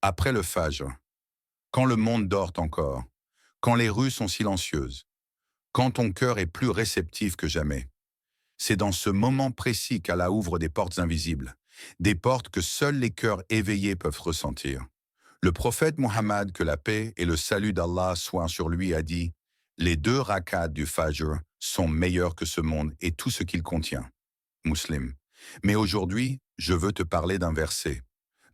Après le Fajr, quand le monde dort encore, quand les rues sont silencieuses, quand ton cœur est plus réceptif que jamais, c'est dans ce moment précis qu'Allah ouvre des portes invisibles, des portes que seuls les cœurs éveillés peuvent ressentir. Le prophète Muhammad, que la paix et le salut d'Allah soient sur lui, a dit: les 2 rakats du Fajr sont meilleurs que ce monde et tout ce qu'il contient. Muslim. Mais aujourd'hui, je veux te parler d'un verset.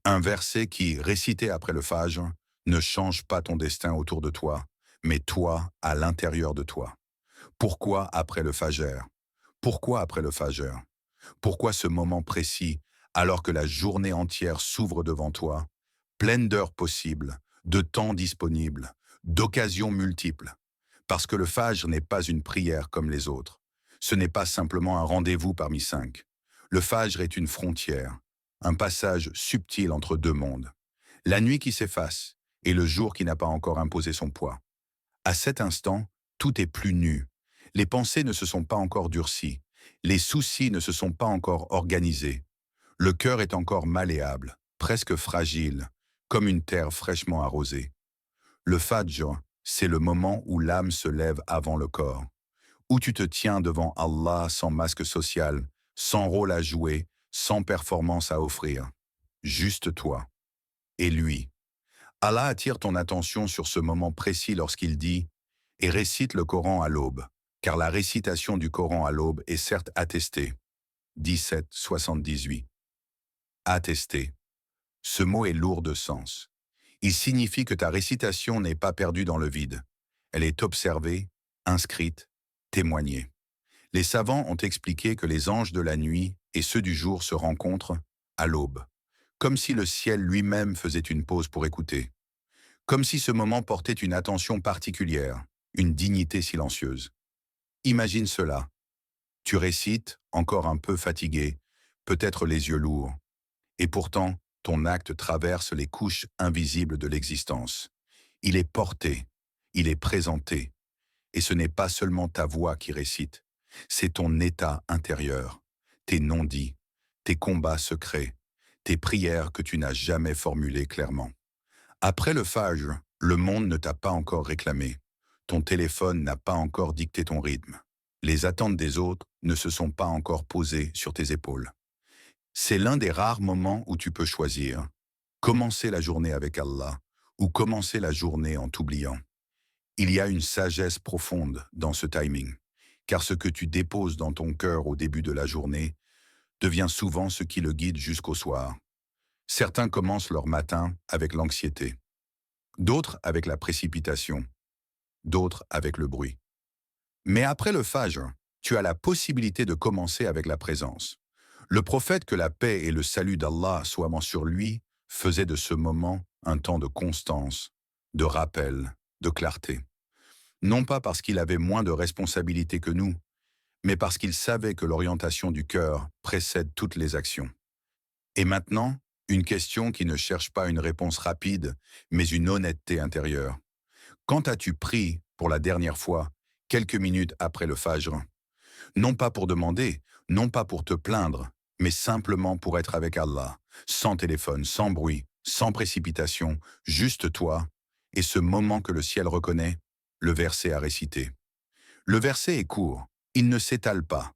Un verset qui, récité après le Fajr, ne change pas ton destin autour de toi, mais toi à l'intérieur de toi. Pourquoi après le Fajr? Pourquoi après le Fajr? Pourquoi ce moment précis, alors que la journée entière s'ouvre devant toi, pleine d'heures possibles, de temps disponibles, d'occasions multiples? Parce que le Fajr n'est pas une prière comme les autres. Ce n'est pas simplement un rendez-vous parmi 5. Le Fajr est une frontière, un passage subtil entre 2 mondes. La nuit qui s'efface et le jour qui n'a pas encore imposé son poids. À cet instant, tout est plus nu. Les pensées ne se sont pas encore durcies. Les soucis ne se sont pas encore organisés. Le cœur est encore malléable, presque fragile, comme une terre fraîchement arrosée. Le Fajr, c'est le moment où l'âme se lève avant le corps, où tu te tiens devant Allah sans masque social, sans rôle à jouer, sans performance à offrir. Juste toi et lui. Allah attire ton attention sur ce moment précis lorsqu'il dit: et récite le Coran à l'aube, car la récitation du Coran à l'aube est certes attestée. 17,78. Attesté. Ce mot est lourd de sens. Il signifie que ta récitation n'est pas perdue dans le vide. Elle est observée, inscrite, témoignée. Les savants ont expliqué que les anges de la nuit et ceux du jour se rencontrent à l'aube, comme si le ciel lui-même faisait une pause pour écouter, comme si ce moment portait une attention particulière, une dignité silencieuse. Imagine cela. Tu récites, encore un peu fatigué, peut-être les yeux lourds, et pourtant, ton acte traverse les couches invisibles de l'existence. Il est porté, il est présenté, et ce n'est pas seulement ta voix qui récite, c'est ton état intérieur, tes non-dits, tes combats secrets, tes prières que tu n'as jamais formulées clairement. Après le Fajr, le monde ne t'a pas encore réclamé. Ton téléphone n'a pas encore dicté ton rythme. Les attentes des autres ne se sont pas encore posées sur tes épaules. C'est l'un des rares moments où tu peux choisir. Commencer la journée avec Allah ou commencer la journée en t'oubliant. Il y a une sagesse profonde dans ce timing, car ce que tu déposes dans ton cœur au début de la journée devient souvent ce qui le guide jusqu'au soir. Certains commencent leur matin avec l'anxiété, d'autres avec la précipitation, d'autres avec le bruit. Mais après le Fajr, tu as la possibilité de commencer avec la présence. Le prophète, que la paix et le salut d'Allah soient sur lui, faisait de ce moment un temps de constance, de rappel, de clarté. Non pas parce qu'il avait moins de responsabilités que nous, mais parce qu'il savait que l'orientation du cœur précède toutes les actions. Et maintenant, une question qui ne cherche pas une réponse rapide, mais une honnêteté intérieure. Quand as-tu prié pour la dernière fois, quelques minutes après le Fajr? Non pas pour demander, non pas pour te plaindre, mais simplement pour être avec Allah, sans téléphone, sans bruit, sans précipitation, juste toi, et ce moment que le ciel reconnaît, le verset à réciter. Le verset est court, il ne s'étale pas,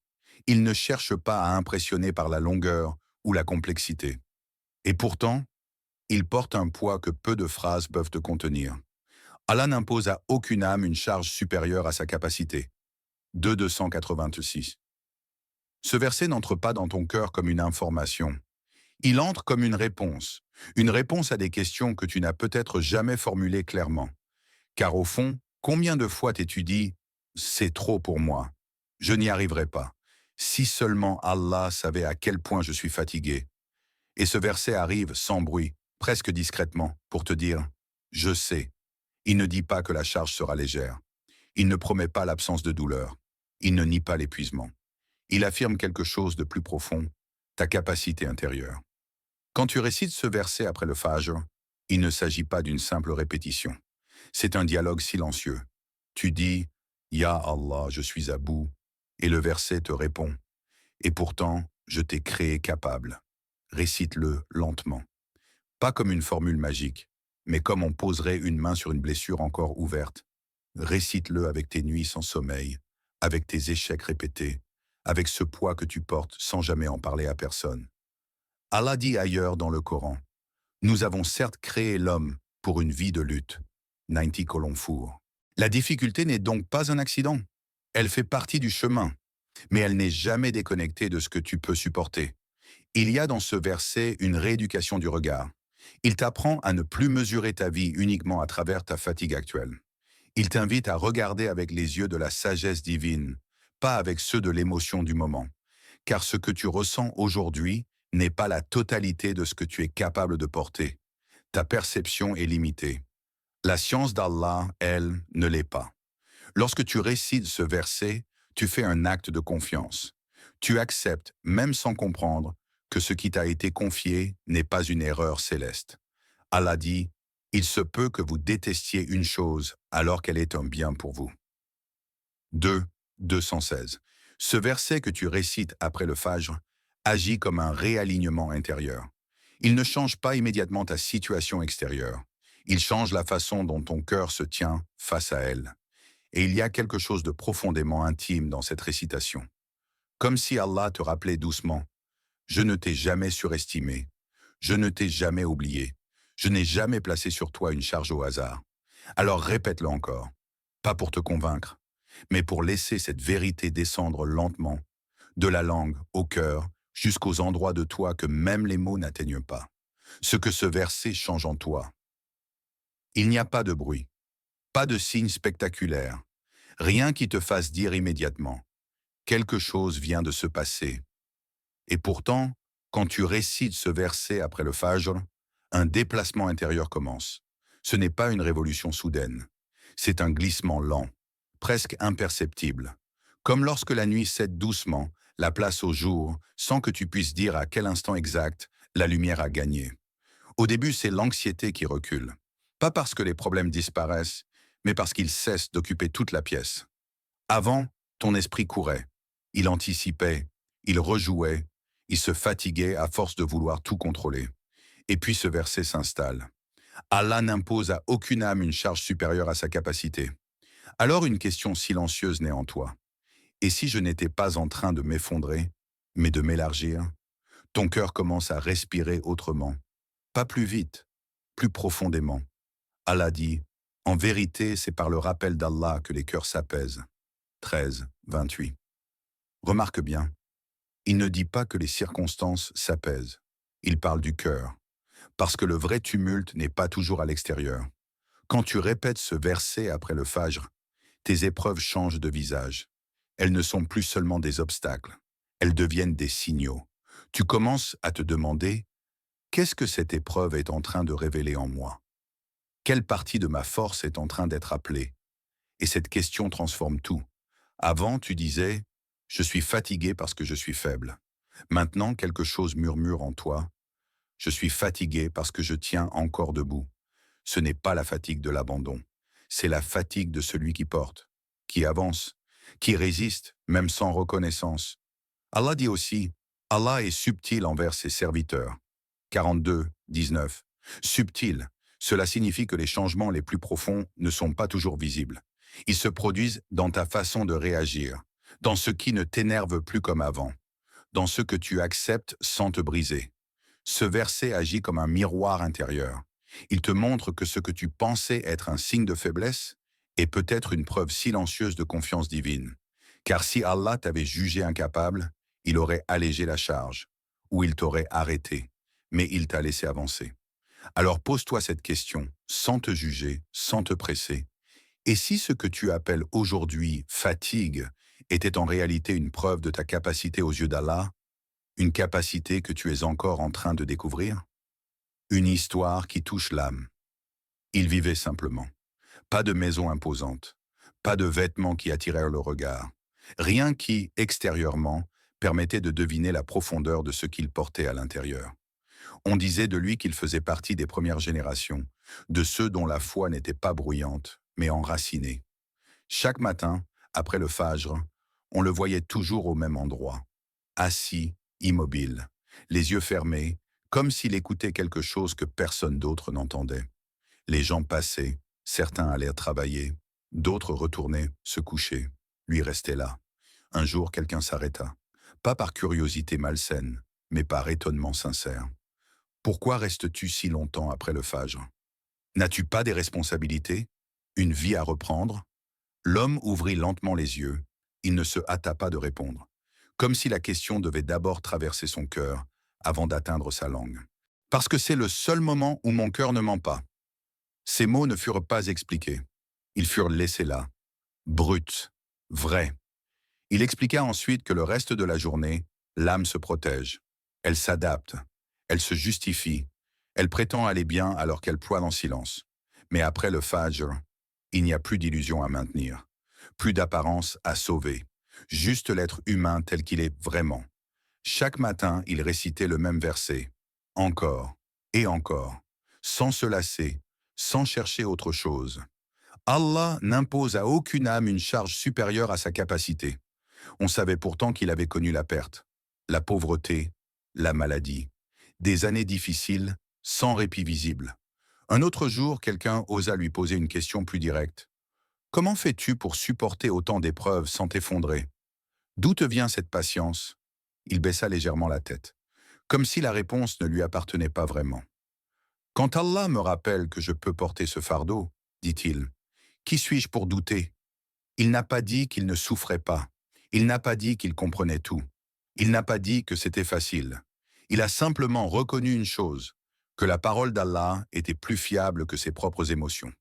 il ne cherche pas à impressionner par la longueur ou la complexité. Et pourtant, il porte un poids que peu de phrases peuvent te contenir. Allah n'impose à aucune âme une charge supérieure à sa capacité. 2,286. Ce verset n'entre pas dans ton cœur comme une information. Il entre comme une réponse à des questions que tu n'as peut-être jamais formulées clairement. Car au fond, combien de fois t'es-tu dit: c'est trop pour moi, je n'y arriverai pas. Si seulement Allah savait à quel point je suis fatigué. Et ce verset arrive sans bruit, presque discrètement, pour te dire: je sais. Il ne dit pas que la charge sera légère. Il ne promet pas l'absence de douleur. Il ne nie pas l'épuisement. Il affirme quelque chose de plus profond, ta capacité intérieure. Quand tu récites ce verset après le Fajr, il ne s'agit pas d'une simple répétition. C'est un dialogue silencieux. Tu dis: Ya Allah, je suis à bout, et le verset te répond: et pourtant, je t'ai créé capable. Récite-le lentement. Pas comme une formule magique, mais comme on poserait une main sur une blessure encore ouverte. Récite-le avec tes nuits sans sommeil, avec tes échecs répétés, avec ce poids que tu portes sans jamais en parler à personne. Allah dit ailleurs dans le Coran, nous avons certes créé l'homme pour une vie de lutte. 90 Colomfour. La difficulté n'est donc pas un accident. Elle fait partie du chemin, mais elle n'est jamais déconnectée de ce que tu peux supporter. Il y a dans ce verset une rééducation du regard. Il t'apprend à ne plus mesurer ta vie uniquement à travers ta fatigue actuelle. Il t'invite à regarder avec les yeux de la sagesse divine, pas avec ceux de l'émotion du moment. Car ce que tu ressens aujourd'hui n'est pas la totalité de ce que tu es capable de porter. Ta perception est limitée. La science d'Allah, elle, ne l'est pas. Lorsque tu récites ce verset, tu fais un acte de confiance. Tu acceptes, même sans comprendre, que ce qui t'a été confié n'est pas une erreur céleste. Allah dit, « Il se peut que vous détestiez une chose alors qu'elle est un bien pour vous. » 2, 216. Ce verset que tu récites après le Fajr agit comme un réalignement intérieur. Il ne change pas immédiatement ta situation extérieure. Il change la façon dont ton cœur se tient face à elle. Et il y a quelque chose de profondément intime dans cette récitation. Comme si Allah te rappelait doucement, « Je ne t'ai jamais surestimé, je ne t'ai jamais oublié, je n'ai jamais placé sur toi une charge au hasard. Alors répète-le encore, pas pour te convaincre, mais pour laisser cette vérité descendre lentement, de la langue au cœur, jusqu'aux endroits de toi que même les mots n'atteignent pas. Ce que ce verset change en toi. Il n'y a pas de bruit, pas de signe spectaculaire, rien qui te fasse dire immédiatement « quelque chose vient de se passer ». Et pourtant, quand tu récites ce verset après le Fajr, un déplacement intérieur commence. Ce n'est pas une révolution soudaine, c'est un glissement lent, presque imperceptible. Comme lorsque la nuit cède doucement la place au jour, sans que tu puisses dire à quel instant exact la lumière a gagné. Au début, c'est l'anxiété qui recule. Pas parce que les problèmes disparaissent, mais parce qu'ils cessent d'occuper toute la pièce. Avant, ton esprit courait. Il anticipait, il rejouait, il se fatiguait à force de vouloir tout contrôler. Et puis ce verset s'installe. Allah n'impose à aucune âme une charge supérieure à sa capacité. Alors une question silencieuse naît en toi. Et si je n'étais pas en train de m'effondrer, mais de m'élargir, ton cœur commence à respirer autrement. Pas plus vite, plus profondément. Allah dit, en vérité, c'est par le rappel d'Allah que les cœurs s'apaisent. 13, 28. Remarque bien, il ne dit pas que les circonstances s'apaisent. Il parle du cœur. Parce que le vrai tumulte n'est pas toujours à l'extérieur. Quand tu répètes ce verset après le Fajr, tes épreuves changent de visage. Elles ne sont plus seulement des obstacles. Elles deviennent des signaux. Tu commences à te demander, qu'est-ce que cette épreuve est en train de révéler en moi? Quelle partie de ma force est en train d'être appelée? Et cette question transforme tout. Avant, tu disais, je suis fatigué parce que je suis faible. Maintenant, quelque chose murmure en toi. Je suis fatigué parce que je tiens encore debout. Ce n'est pas la fatigue de l'abandon. C'est la fatigue de celui qui porte, qui avance, qui résiste, même sans reconnaissance. Allah dit aussi, Allah est subtil envers ses serviteurs. 42, 19. Subtil, cela signifie que les changements les plus profonds ne sont pas toujours visibles. Ils se produisent dans ta façon de réagir, dans ce qui ne t'énerve plus comme avant, dans ce que tu acceptes sans te briser. Ce verset agit comme un miroir intérieur. Il te montre que ce que tu pensais être un signe de faiblesse est peut-être une preuve silencieuse de confiance divine. Car si Allah t'avait jugé incapable, il aurait allégé la charge, ou il t'aurait arrêté, mais il t'a laissé avancer. Alors pose-toi cette question, sans te juger, sans te presser. Et si ce que tu appelles aujourd'hui fatigue était en réalité une preuve de ta capacité aux yeux d'Allah, une capacité que tu es encore en train de découvrir? Une histoire qui touche l'âme. Il vivait simplement. Pas de maison imposante. Pas de vêtements qui attirèrent le regard. Rien qui, extérieurement, permettait de deviner la profondeur de ce qu'il portait à l'intérieur. On disait de lui qu'il faisait partie des premières générations, de ceux dont la foi n'était pas bruyante, mais enracinée. Chaque matin, après le Fajr, on le voyait toujours au même endroit, assis, immobile, les yeux fermés, comme s'il écoutait quelque chose que personne d'autre n'entendait. Les gens passaient, certains allaient travailler, d'autres retournaient se coucher. Lui restait là. Un jour, quelqu'un s'arrêta. Pas par curiosité malsaine, mais par étonnement sincère. Pourquoi restes-tu si longtemps après le Fajr? N'as-tu pas des responsabilités? Une vie à reprendre? L'homme ouvrit lentement les yeux. Il ne se hâta pas de répondre, comme si la question devait d'abord traverser son cœur avant d'atteindre sa langue. Parce que c'est le seul moment où mon cœur ne ment pas. Ces mots ne furent pas expliqués. Ils furent laissés là, bruts, vrais. Il expliqua ensuite que le reste de la journée, l'âme se protège. Elle s'adapte, elle se justifie, elle prétend aller bien alors qu'elle ploie en silence. Mais après le Fajr, il n'y a plus d'illusion à maintenir, plus d'apparence à sauver, juste l'être humain tel qu'il est vraiment. Chaque matin, il récitait le même verset, encore et encore, sans se lasser, sans chercher autre chose. Allah n'impose à aucune âme une charge supérieure à sa capacité. On savait pourtant qu'il avait connu la perte, la pauvreté, la maladie, des années difficiles, sans répit visible. Un autre jour, quelqu'un osa lui poser une question plus directe. Comment fais-tu pour supporter autant d'épreuves sans t'effondrer? D'où te vient cette patience? Il baissa légèrement la tête, comme si la réponse ne lui appartenait pas vraiment. Quand Allah me rappelle que je peux porter ce fardeau, dit-il, qui suis-je pour douter? Il n'a pas dit qu'il ne souffrait pas. Il n'a pas dit qu'il comprenait tout. Il n'a pas dit que c'était facile. Il a simplement reconnu une chose, que la parole d'Allah était plus fiable que ses propres émotions.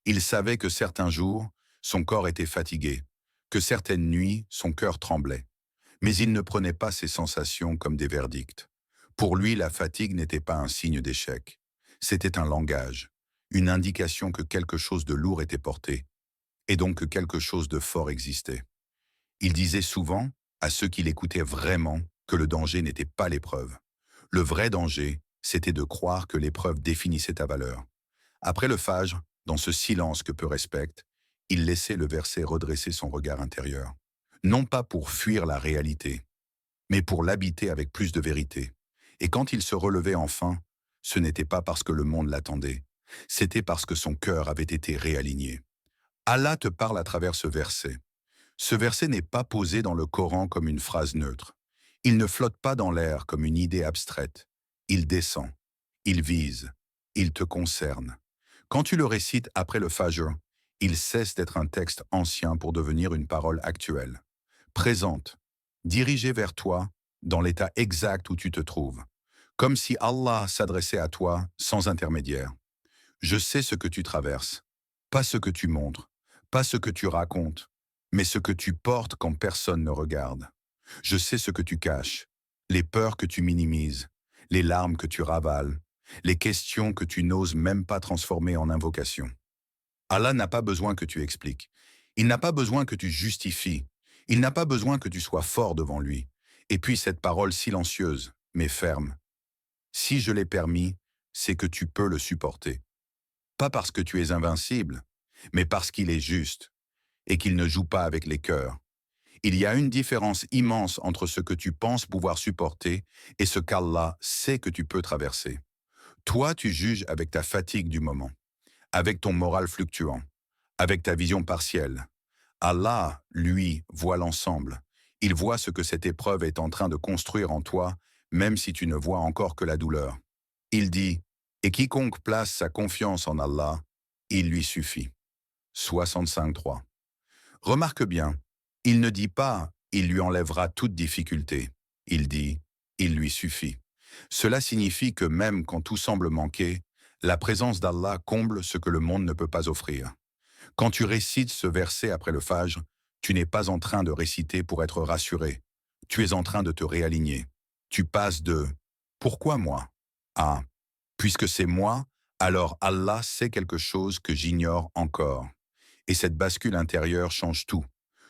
Il savait que certains jours, son corps était fatigué, que certaines nuits, son cœur tremblait. Mais il ne prenait pas ces sensations comme des verdicts. Pour lui, la fatigue n'était pas un signe d'échec. C'était un langage, une indication que quelque chose de lourd était porté, et donc que quelque chose de fort existait. Il disait souvent, à ceux qui l'écoutaient vraiment, que le danger n'était pas l'épreuve. Le vrai danger, c'était de croire que l'épreuve définissait ta valeur. Après le Fajr, dans ce silence que peu respectent, il laissait le verset redresser son regard intérieur. Non pas pour fuir la réalité, mais pour l'habiter avec plus de vérité. Et quand il se relevait enfin, ce n'était pas parce que le monde l'attendait, c'était parce que son cœur avait été réaligné. Allah te parle à travers ce verset. Ce verset n'est pas posé dans le Coran comme une phrase neutre. Il ne flotte pas dans l'air comme une idée abstraite. Il descend, il vise, il te concerne. Quand tu le récites après le Fajr, il cesse d'être un texte ancien pour devenir une parole actuelle, présente, dirigée vers toi dans l'état exact où tu te trouves, comme si Allah s'adressait à toi sans intermédiaire. Je sais ce que tu traverses, pas ce que tu montres, pas ce que tu racontes, mais ce que tu portes quand personne ne regarde. Je sais ce que tu caches, les peurs que tu minimises, les larmes que tu ravales, les questions que tu n'oses même pas transformer en invocation. Allah n'a pas besoin que tu expliques. Il n'a pas besoin que tu justifies. Il n'a pas besoin que tu sois fort devant lui. Et puis cette parole silencieuse, mais ferme. Si je l'ai permis, c'est que tu peux le supporter. Pas parce que tu es invincible, mais parce qu'il est juste et qu'il ne joue pas avec les cœurs. Il y a une différence immense entre ce que tu penses pouvoir supporter et ce qu'Allah sait que tu peux traverser. Toi, tu juges avec ta fatigue du moment, avec ton moral fluctuant, avec ta vision partielle. Allah, lui, voit l'ensemble. Il voit ce que cette épreuve est en train de construire en toi, même si tu ne vois encore que la douleur. Il dit, « Et quiconque place sa confiance en Allah, il lui suffit. » 65.3. Remarque bien, il ne dit pas « il lui enlèvera toute difficulté ». Il dit « il lui suffit ». Cela signifie que même quand tout semble manquer, la présence d'Allah comble ce que le monde ne peut pas offrir. Quand tu récites ce verset après le Fajr, tu n'es pas en train de réciter pour être rassuré. Tu es en train de te réaligner. Tu passes de « pourquoi moi ?» à « puisque c'est moi, alors Allah sait quelque chose que j'ignore encore ». Et cette bascule intérieure change tout.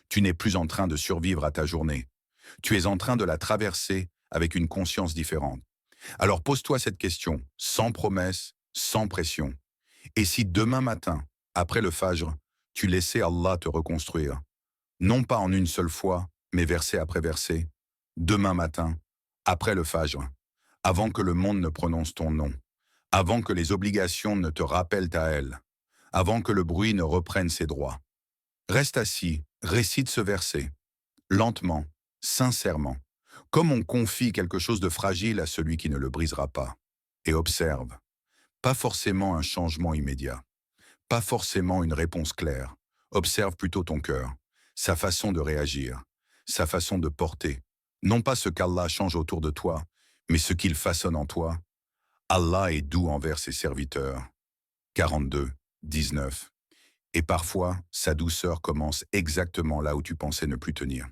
Tu n'es plus en train de survivre à ta journée. Tu es en train de la traverser avec une conscience différente. Alors pose-toi cette question, sans promesse, sans pression. Et si demain matin, après le Fajr, tu laissais Allah te reconstruire, non pas en une seule fois, mais verset après verset, demain matin, après le Fajr, avant que le monde ne prononce ton nom, avant que les obligations ne te rappellent à elle, avant que le bruit ne reprenne ses droits. Reste assis, récite ce verset, lentement, sincèrement, comme on confie quelque chose de fragile à celui qui ne le brisera pas. Et observe, pas forcément un changement immédiat, pas forcément une réponse claire. Observe plutôt ton cœur, sa façon de réagir, sa façon de porter. Non pas ce qu'Allah change autour de toi, mais ce qu'il façonne en toi. Allah est doux envers ses serviteurs. 42, 19. Et parfois, sa douceur commence exactement là où tu pensais ne plus tenir.